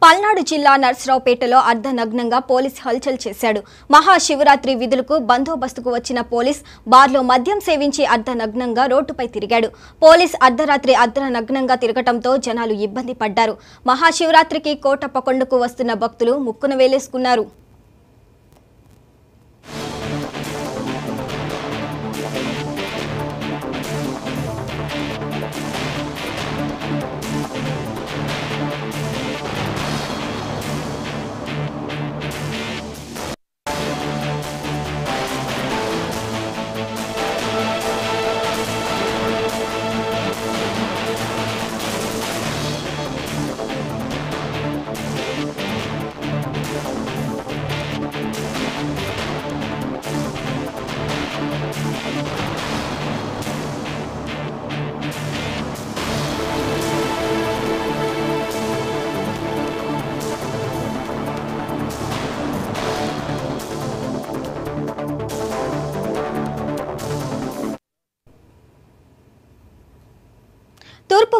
పల్నాడు జిల్లా నర్సరావుపేటలో అర్ధనగ్నంగా పోలీస్ హల్చల్ చేశాడు. మహాశివరాత్రి విధులకు బందోబస్తుకు వచ్చిన పోలీస్ బార్లో మద్యం సేవించి అర్ధనగ్నంగా రోడ్డుపై తిరిగాడు. పోలీస్ అర్ధరాత్రి అర్ధనగ్నంగా తిరగటంతో జనాలు ఇబ్బంది పడ్డారు. మహాశివరాత్రికి కోటప్పకొండకు వస్తున్న భక్తులు ముక్కున వేలేసుకున్నారు. తూర్పు